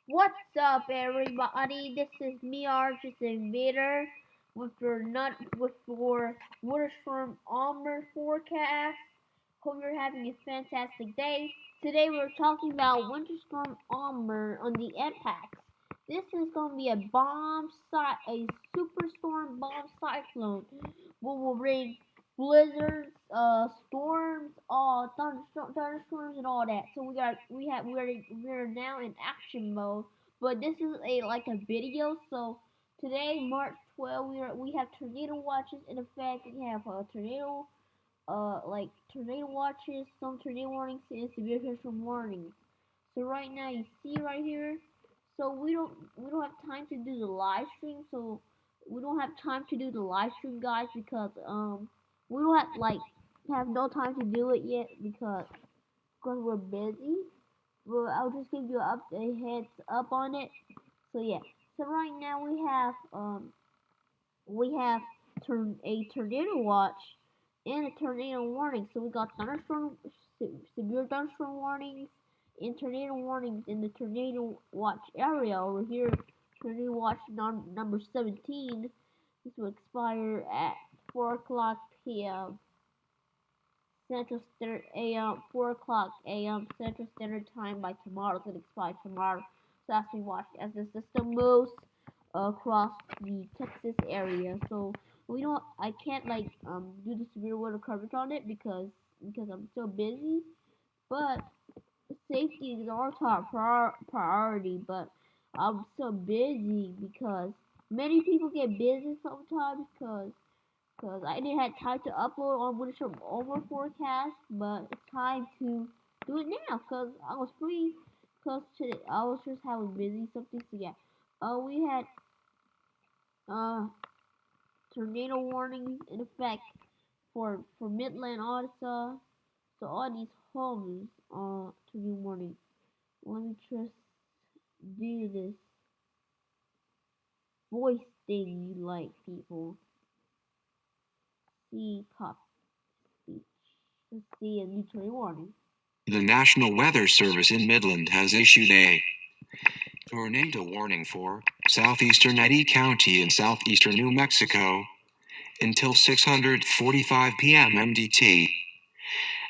What's up, everybody? This is me, Archie Invader, with your Winter Storm Ulmer forecast. Hope you're having a fantastic day. Today we're talking about Winter Storm Ulmer on the impacts. This is going to be a superstorm bomb cyclone. We will bring blizzards, storms, thunderstorms, and all that. So we're now in action mode. But this is a video. So today, March 12th, we have tornado watches in effect. We have tornado watches, some tornado warnings, and severe thunderstorm warnings. So right now you see right here. So we don't have time to do the live stream. So we don't have time to do the live stream, guys, because we don't have no time to do it yet because we're busy. Well, I'll just give you a heads up on it. So yeah. So right now we have a tornado watch and a tornado warning. So we got severe thunderstorm warnings and tornado warnings in the tornado watch area over here. Tornado watch number 17. This will expire at 4 o'clock p.m. Central Standard AM, 4 o'clock AM Central Standard Time by tomorrow. It's gonna expire tomorrow. So as we watch as the system moves across the Texas area. So I can't do the severe weather coverage on it because I'm so busy. But safety is our top priority. But I'm so busy because many people get busy sometimes because I didn't have time to upload on Winter Over forecast, but it's time to do it now because I was free. Because I was just having busy something. So yeah, we had tornado warnings in effect for Midland, Arkansas. So all these homes tornado warning. Let me just do this voice thing you like, people. See cop speech. Let's see a new tornado warning. The National Weather Service in Midland has issued a tornado warning for southeastern Eddy County in southeastern New Mexico until 6:45 p.m. MDT.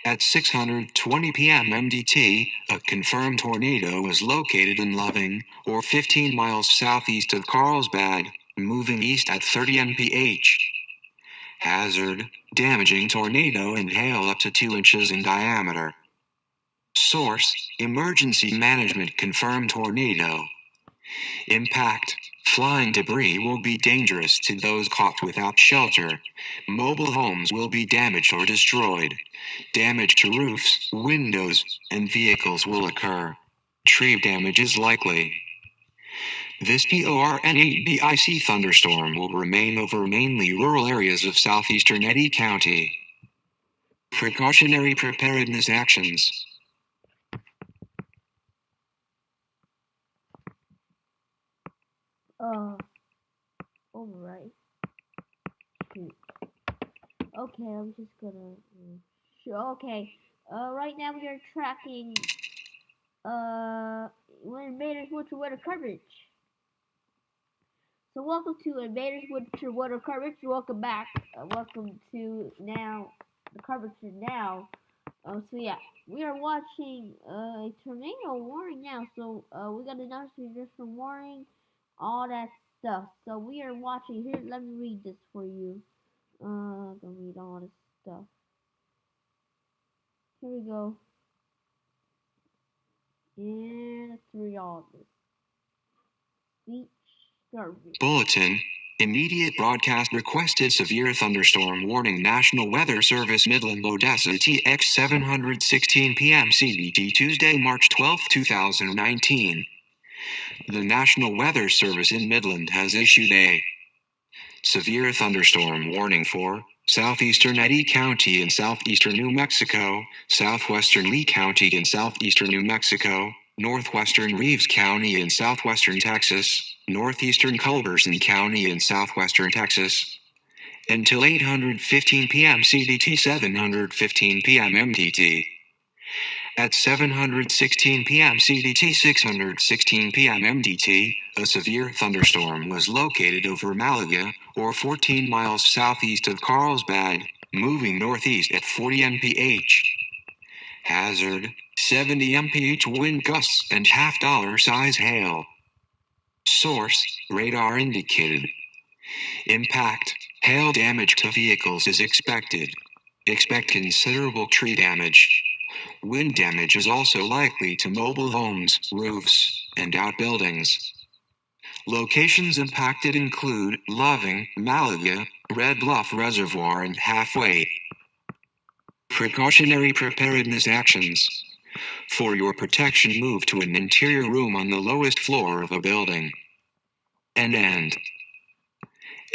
At 6:20 p.m. MDT, a confirmed tornado is located in Loving, or 15 miles southeast of Carlsbad, moving east at 30 mph. Hazard: damaging tornado and hail up to 2 inches in diameter. Source: Emergency Management confirmed tornado. Impact: flying debris will be dangerous to those caught without shelter. Mobile homes will be damaged or destroyed. Damage to roofs, windows, and vehicles will occur. Tree damage is likely. This tornadic thunderstorm will remain over mainly rural areas of southeastern Eddy County. Precautionary preparedness actions. Alright. Okay, I'm just gonna. Sure. Okay. Right now we are tracking. Invaders Winter Weather coverage. So welcome to Invaders Winter Weather coverage. Welcome back. Welcome to now the coverage is now. So yeah, we are watching a tornado warning now. So we got another suggestion warning, all that stuff. So we are watching here. Let me read this for you. Gonna read all this stuff. Here we go. And let's read all this. Speech service. Bulletin. Immediate broadcast requested severe thunderstorm warning National Weather Service Midland Odessa TX 7:16 p.m. CDT Tuesday, March 12, 2019. The National Weather Service in Midland has issued a severe thunderstorm warning for southeastern Eddy County in southeastern New Mexico, southwestern Lee County in southeastern New Mexico, northwestern Reeves County in southwestern Texas, northeastern Culberson County in southwestern Texas, until 8:15 p.m. CDT, 7:15 p.m. MDT. At 7:16 p.m. CDT, 6:16 p.m. MDT, a severe thunderstorm was located over Malaga, or 14 miles southeast of Carlsbad, moving northeast at 40 mph. Hazard: 70 mph wind gusts and half-dollar size hail. Source: radar indicated. Impact: hail damage to vehicles is expected. Expect considerable tree damage. Wind damage is also likely to mobile homes, roofs, and outbuildings. Locations impacted include Loving, Malaga, Red Bluff Reservoir, and Halfway. Precautionary preparedness actions. For your protection, move to an interior room on the lowest floor of a building. End.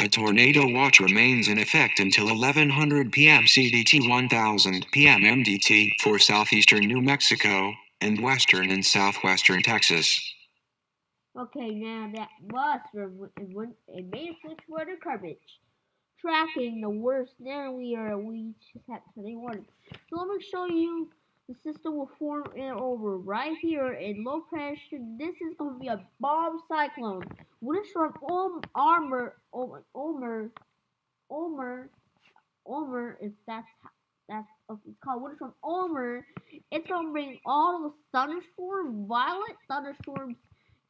A tornado watch remains in effect until 1100 p.m. CDT, 1000 p.m. MDT for southeastern New Mexico and western and southwestern Texas. Okay, now that was it made a switch weather coverage. Tracking the worst scenario we just had today morning. So let me show you the system will form over right here in low pressure. This is going to be a bomb cyclone. Winter storm Ulmer, if that's it's called Winter Storm Ulmer. It's gonna bring all those violent thunderstorms,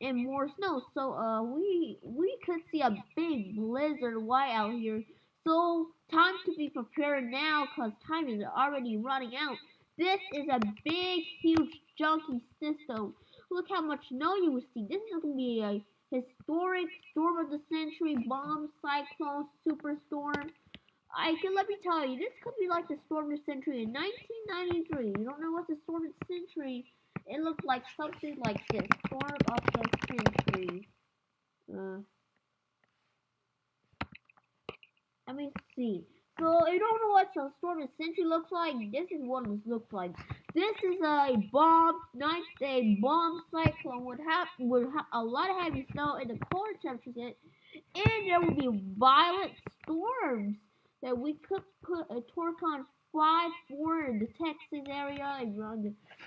and more snow. So we could see a big blizzard white out here. So time to be prepared now, cause time is already running out. This is a big, huge, junky system. Look how much snow you will see. This is gonna be a historic storm of the century, bomb, cyclone, superstorm. Let me tell you, this could be like the storm of the century in 1993. You don't know what's the storm of the century? It looked like something like this. Storm of the century. Uh, Let me see. So you don't know what the storm of the century looks like? This is what this looks like. This is a bomb cyclone would have a lot of heavy snow and the polar temperatures, and there will be violent storms that we could put a torque on 5-4 in the Texas area and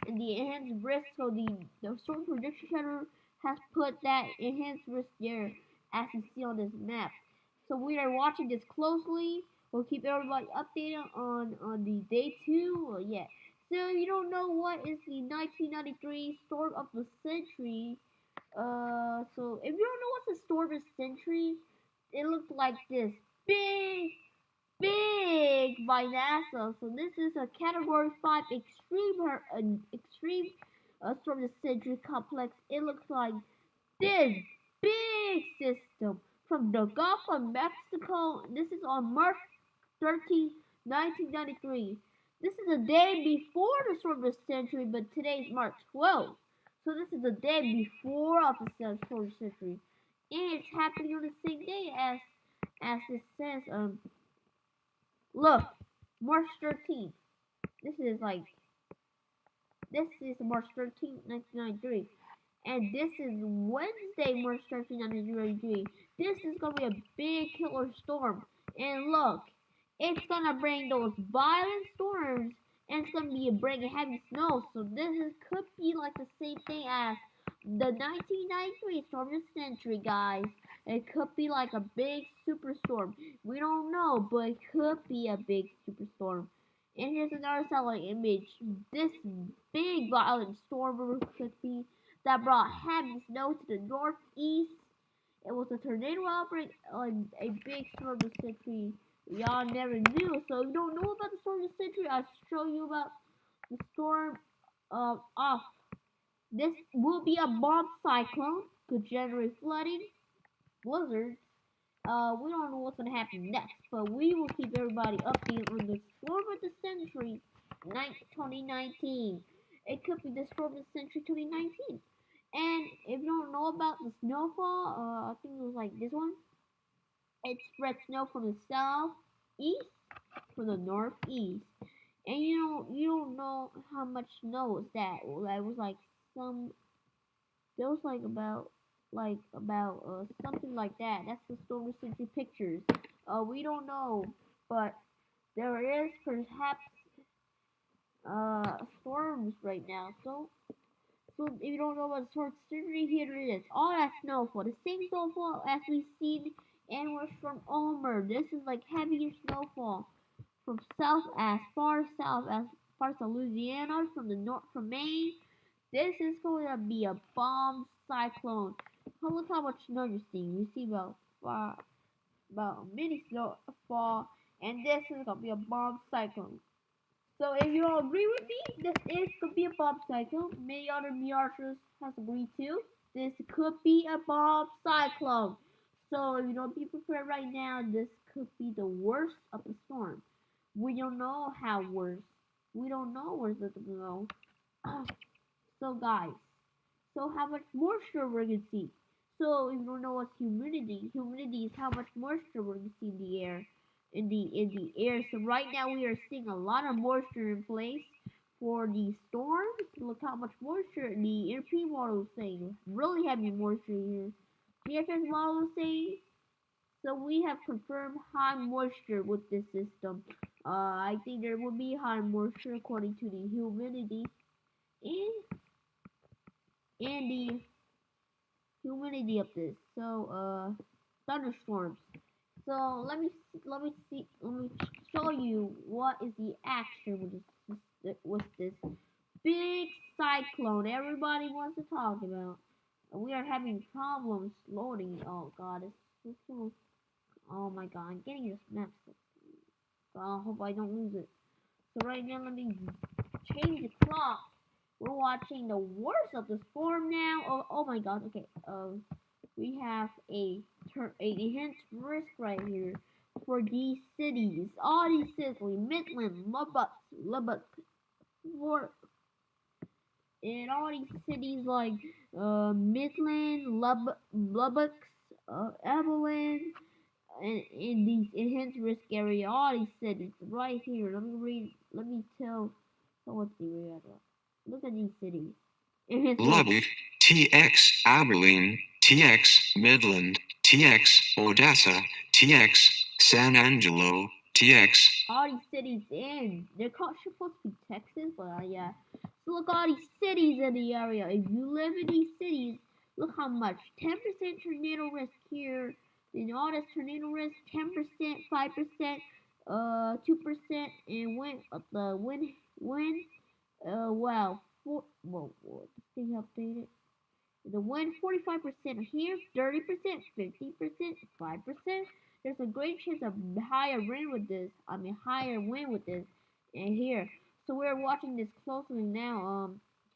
the enhanced risk. So the storm prediction center has put that enhanced risk there, as you see on this map. So we are watching this closely. We'll keep everybody updated on the day 2. Yeah. So you don't know what is the 1993 storm of the century. So if you don't know what's the storm of the century, it looked like this. Big by NASA. So this is a Category 5 extreme storm of the century complex. It looks like this big system from the Gulf of Mexico. This is on March 13, 1993. This is the day before the storm of the century, but today is March 12th. So this is the day before of the storm of the century. And it's happening on the same day as it says, look, March 13th. This is March 13th, 1993. And this is Wednesday, March 13th, 1993. This is going to be a big killer storm. And look, it's going to bring those violent storms, and it's going to be bringing heavy snow. So could be like the same thing as the 1993 storm of the century, guys. It could be like a big superstorm. We don't know, but it could be a big superstorm. And here's another satellite image. This big violent storm could be that brought heavy snow to the northeast. It was a tornado outbreak on a big storm of the century. Y'all never knew. So if you don't know about the storm of the century, I'll show you about the storm off. This will be a bomb cyclone, could generate flooding, blizzards. We don't know what's gonna happen next, but we will keep everybody updated on the storm of the century, 2019. It could be the storm of the century 2019. And if you don't know about the snowfall, I think it was like this one. It spread snow from the southeast to the northeast. And you don't know how much snow is that. That was like some there was like about something like that. That's the storm of the century pictures. We don't know, but there is perhaps storms right now. So if you don't know what storm theory, here it is. All that snowfall, the same snowfall as we've seen and was from Ulmer. This is like heavier snowfall from south as far as Louisiana, from the north from Maine. This is going to be a bomb cyclone. Oh, look how much snow you're seeing. You see about a mini snowfall, and this is gonna be a bomb cyclone. So if you all agree with me, this is could be a bomb cyclone. Many other meteorologists has agreed too. This could be a bomb cyclone. So if you don't be prepared right now, this could be the worst of the storm. We don't know how worse. We don't know where's it gonna go. So guys, so how much moisture we're gonna see. So if you don't know what's humidity, humidity is how much moisture we're gonna see in the air. In the air. So right now we are seeing a lot of moisture in place for the storm. Look how much moisture the ERP model is saying. Really heavy moisture here. GFS model is saying. So we have confirmed high moisture with this system. I think there will be high moisture according to the humidity and the humidity of this. So thunderstorms. So let me show you what is the action with this big cyclone everybody wants to talk about. We are having problems loading. Oh god, it's so. Oh my god, I'm getting this map. I hope I don't lose it. So right now, let me change the clock. We're watching the worst of the storm now. Oh my god. Okay. We have a hint risk right here for these cities. All these cities, like Midland, Lubbock, for and all these cities like Midland, Lubbock, Evelyn, and in these enhanced risk area, all these cities right here. Let me read. Let me tell. So what's the area? Look at these cities. Lubbock, TX Abilene, TX Midland, TX Odessa, TX San Angelo, TX. All these cities in. They're supposed to be Texas, but yeah. So look all these cities in the area. If you live in these cities, look how much. 10% tornado risk here. Then all this tornado risk, 10%, 5%, 2%, and wind, wow, this thing updated. The wind 45% here, 30%, 50%, 5%. There's a great chance of higher wind with this. Higher wind with this. And here. So we're watching this closely now.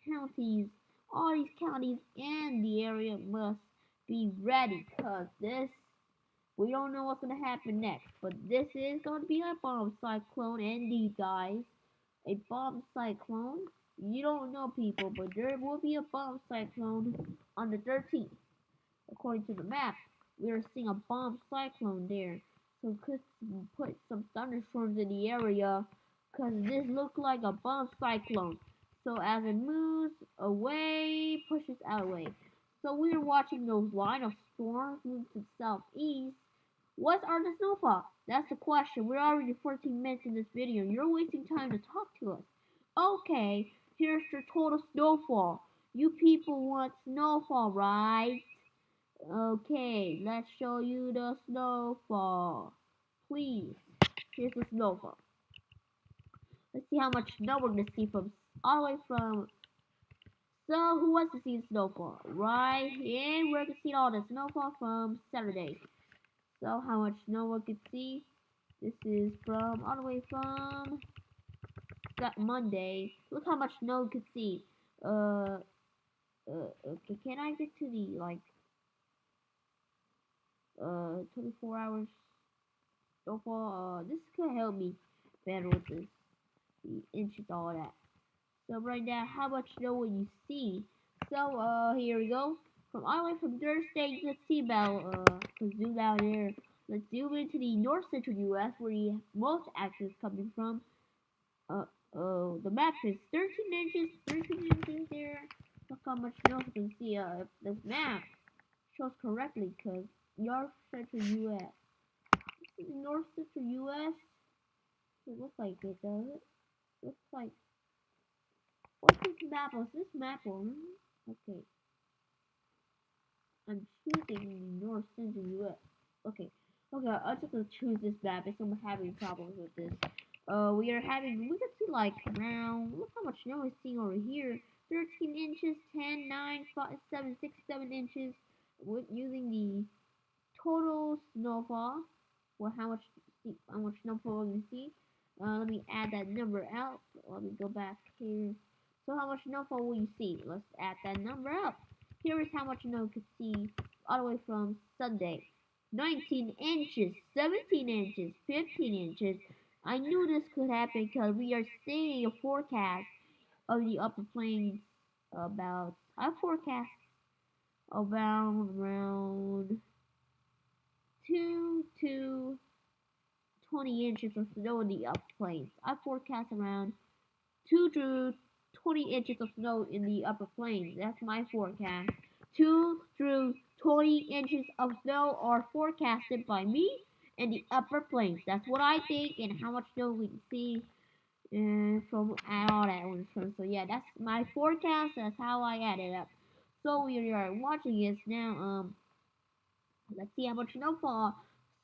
Counties, all these counties in the area must be ready, cause we don't know what's gonna happen next. But this is gonna be a bomb cyclone, indeed, guys. A bomb cyclone. You don't know, people, but there will be a bomb cyclone on the 13th. According to the map, we are seeing a bomb cyclone there. So could put some thunderstorms in the area, because this looks like a bomb cyclone. So as it moves away, pushes out away. So we are watching those line of storms move to the southeast. What are the snowfall? That's the question. We're already 14 minutes in this video. You're wasting time to talk to us. Okay, here's your total snowfall. You people want snowfall, right? Okay, let's show you the snowfall. Please, here's the snowfall. Let's see how much snow we're gonna see from all the way from. So, who wants to see the snowfall? Right, and we're gonna see all the snowfall from Saturday. So, how much snow we could see? This is from all the way from Monday. Look how much snow we could see. Okay, can I get to the 24 hours snowfall? This could help me better with this, the inches, all that. So right now, how much snow will you see? So here we go. From all the way from Thursday, let's see about zoom down there. Let's zoom into the north central U.S. where the most action is coming from. The map is 13 inches there. Look how much snow you can see. If this map shows correctly, because north central U.S. the North Central U.S.? It looks like it does. It looks like. What's this map? What's this map on? Okay. I'm choosing the North Central U.S. Okay. Okay, I'm just gonna choose this map because I'm having problems with this. We can see like around, look how much snow we're seeing over here. 13 inches, 10, 9, 5, 7, 6, 7 inches. With using the total snowfall, or how much snowfall we see. Let me add that number out. Let me go back here. So how much snowfall will you see? Let's add that number up. Here is how much snow you could see all the way from Sunday. 19 inches, 17 inches, 15 inches. I knew this could happen because we are seeing a forecast of the upper plains about, I forecast about around 2 to 20 inches of snow in the upper plains. I forecast around 2 to 20 inches of snow in the upper plains. That's my forecast. 2 through 20 inches of snow are forecasted by me in the upper plains. That's what I think and how much snow we can see from all that one. So yeah, that's my forecast. That's how I add it up. So we are watching this now. Let's see how much snowfall.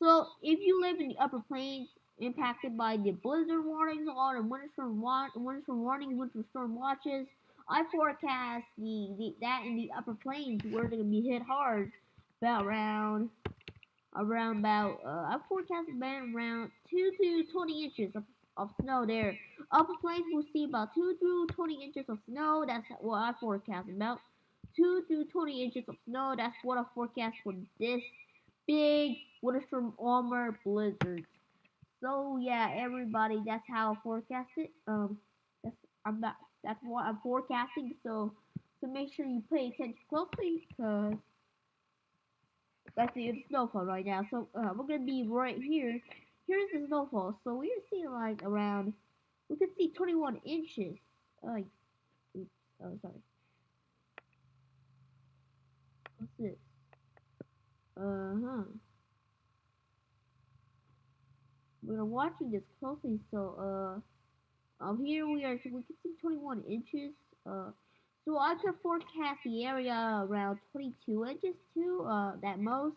So if you live in the upper plains impacted by the blizzard warnings or the winter storm warnings, winter storm watches, I forecast the that in the upper plains where they're gonna be hit hard about around about I forecast about around 2 to 20 inches of snow there. Upper plains will see about 2 to 20 inches of snow. That's what I forecast about. 2 to 20 inches of snow. That's what I forecast for this big winter storm Ulmer blizzard. So yeah, everybody, that's how I forecast it. That's I'm not. That's what I'm forecasting. So make sure you pay attention closely, cause that's the snowfall right now. So we're gonna be right here. Here's the snowfall. So we're seeing like around. We can see 21 inches. Oops. Oh, sorry. What's this? Huh. We're watching this closely. So here we can see 21 inches. So I could forecast the area around 22 inches too. That most.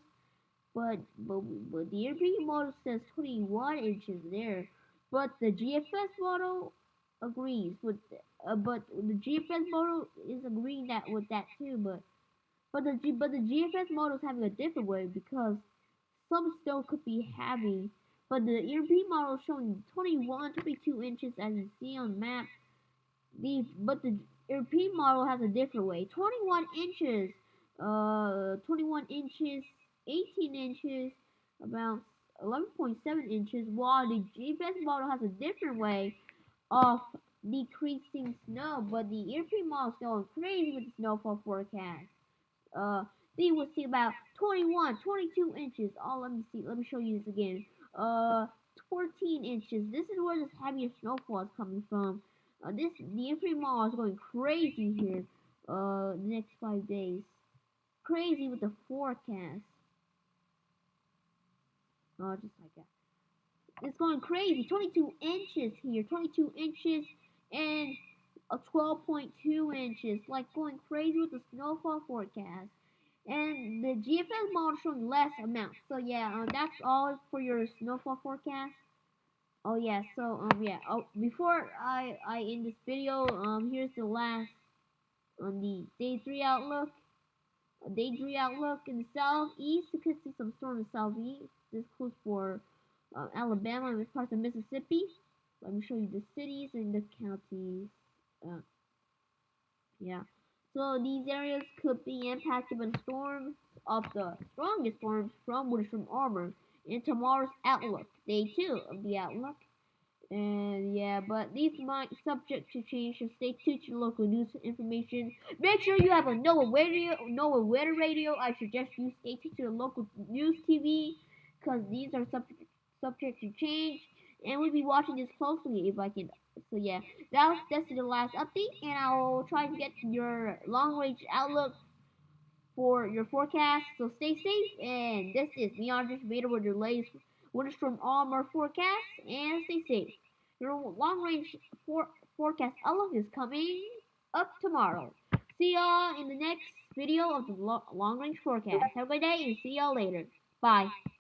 But the European model says 21 inches there. But the GFS model agrees with. But the GFS model is agreeing that with that too. But the GFS model is having a different way because some snow could be heavy. But the European model is showing 21, 22 inches as you see on the map. But the European model has a different way. 21 inches, 21 inches, 18 inches, about 11.7 inches. While the GPS model has a different way of decreasing snow. But the European model is going crazy with the snowfall forecast. Uh, they will see about 21, 22 inches. Oh, let me see. Let me show you this again. Uh, 14 inches. This is where this heavier snowfall is coming from. The infrared mall is going crazy here. The next 5 days. Crazy with the forecast. Just like that. It's going crazy. 22 inches here. 22 inches and 12.2 inches. Like going crazy with the snowfall forecast. And the GFS model showing less amounts. So yeah, that's all for your snowfall forecast. Oh yeah, so yeah. Oh, before I end this video, here's the last on the day 3 outlook. Day 3 outlook in the southeast. You could see some storm in the southeast. This goes for Alabama and parts of Mississippi. Let me show you the cities and the counties. Uh, yeah. So these areas could be impacted by the storms of the strongest storms from Winter Storm Ulmer in tomorrow's outlook, day 2 of the outlook. And yeah, but these might subject to change, so stay tuned to local news information. Make sure you have a NOAA weather radio. I suggest you stay tuned to the local news TV, because these are subject to change. And we'll be watching this closely if I can. So yeah, that's the last update, and I'll try to get your long range outlook for your forecast. So stay safe, and this is me, Andres Vader, with your latest with the Storm Ulmer forecast, and stay safe. Your long-range forecast outlook is coming up tomorrow. See y'all in the next video of the long-range forecast. Have a good day and see y'all later. Bye.